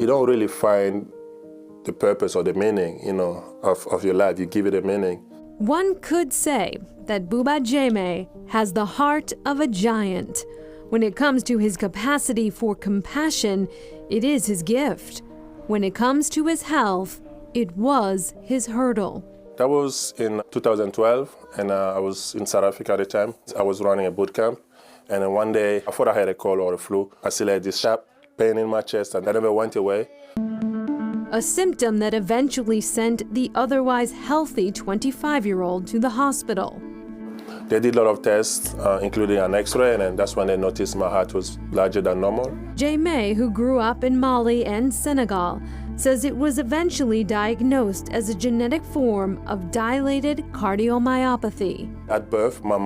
you don't really find the purpose or the meaning, of your life. You give it a meaning. One could say that Buba Jammeh has the heart of a giant. When it comes to his capacity for compassion, it is his gift. When it comes to his health, it was his hurdle. That was in 2012, and I was in South Africa at the time. I was running a boot camp, and then one day, I thought I had a cold or a flu. I still had this sharp pain in my chest, and that never went away. A symptom that eventually sent the otherwise healthy 25-year-old to the hospital. They did a lot of tests, including an X-ray, and then that's when they noticed my heart was larger than normal. Jammeh, who grew up in Mali and Senegal, says it was eventually diagnosed as a genetic form of dilated cardiomyopathy. At birth, my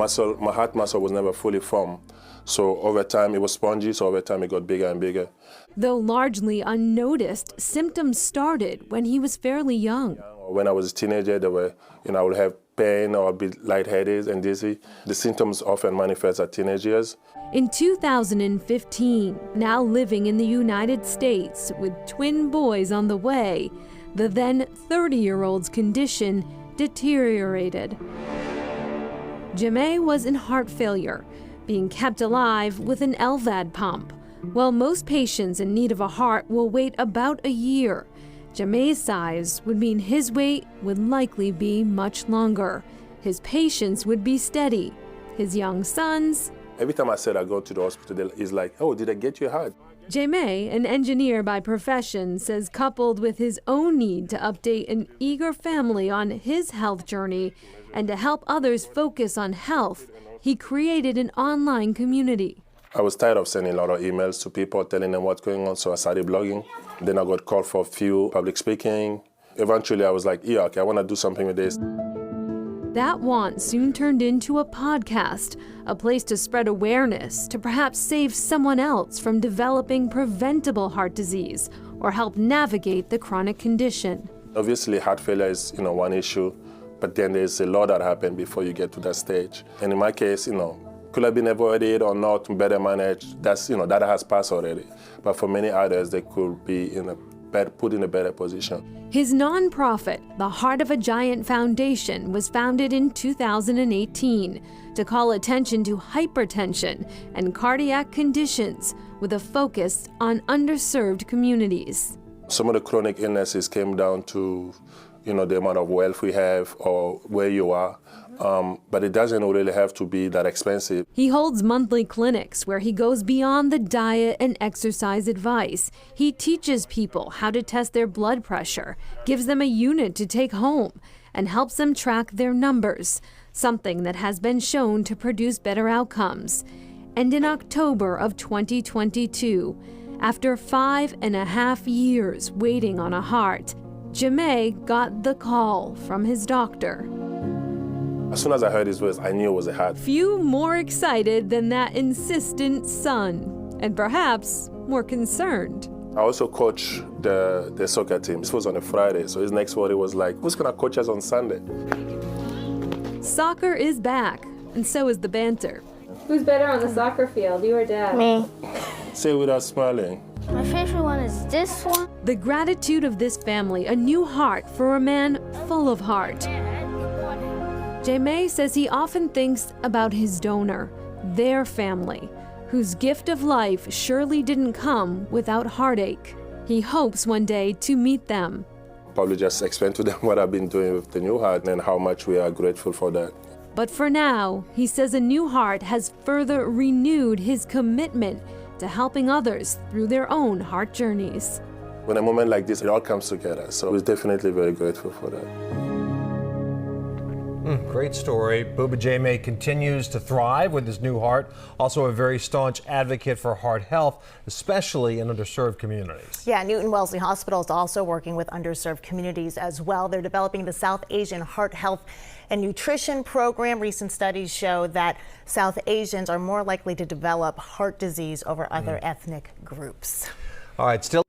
heart muscle was never fully formed. So over time, it was spongy, so over time it got bigger and bigger. Though largely unnoticed, symptoms started when he was fairly young. When I was a teenager, I would have pain or be lightheaded and dizzy. The symptoms often manifest at teenage years. In 2015, now living in the United States with twin boys on the way, the then 30-year-old's condition deteriorated. Jammeh was in heart failure, being kept alive with an LVAD pump. While most patients in need of a heart will wait about a year, Jammeh's size would mean his wait would likely be much longer. His patience would be steady. His young sons... Every time I said I go to the hospital, he's like, oh, did I get you a heart? Jammeh, an engineer by profession, says coupled with his own need to update an eager family on his health journey and to help others focus on health, he created an online community. I was tired of sending a lot of emails to people telling them what's going on, so I started blogging. Then I got called for a few public speaking. Eventually I was like, yeah, okay, I want to do something with this. That want soon turned into a podcast, a place to spread awareness, to perhaps save someone else from developing preventable heart disease or help navigate the chronic condition. Obviously, heart failure is, one issue, but then there's a lot that happened before you get to that stage. And in my case, could have been avoided or not better managed. That's, that has passed already. But for many others, they could be put in a better position. His nonprofit, the Heart of a Giant Foundation, was founded in 2018 to call attention to hypertension and cardiac conditions with a focus on underserved communities. Some of the chronic illnesses came down to, the amount of wealth we have or where you are. But it doesn't really have to be that expensive. He holds monthly clinics where he goes beyond the diet and exercise advice. He teaches people how to test their blood pressure, gives them a unit to take home, and helps them track their numbers, something that has been shown to produce better outcomes. And in October of 2022, after 5.5 years waiting on a heart, Jammeh got the call from his doctor. As soon as I heard his voice, I knew it was a heart. Few more excited than that insistent son, and perhaps more concerned. I also coach the soccer team. This was on a Friday, so his next worry was like, who's gonna coach us on Sunday? Soccer is back, and so is the banter. Who's better on the soccer field, you or Dad? Me. Say it without smiling. My favorite one is this one. The gratitude of this family, a new heart for a man full of heart. Jammeh says he often thinks about his donor, their family, whose gift of life surely didn't come without heartache. He hopes one day to meet them. Probably just explain to them what I've been doing with the New Heart and how much we are grateful for that. But for now, he says a New Heart has further renewed his commitment to helping others through their own heart journeys. When a moment like this, it all comes together, so we're definitely very grateful for that. Great story. Buba Jammeh continues to thrive with his new heart. Also a very staunch advocate for heart health, especially in underserved communities. Yeah, Newton Wellesley Hospital is also working with underserved communities as well. They're developing the South Asian Heart Health and Nutrition Program. Recent studies show that South Asians are more likely to develop heart disease over other ethnic groups. All right, still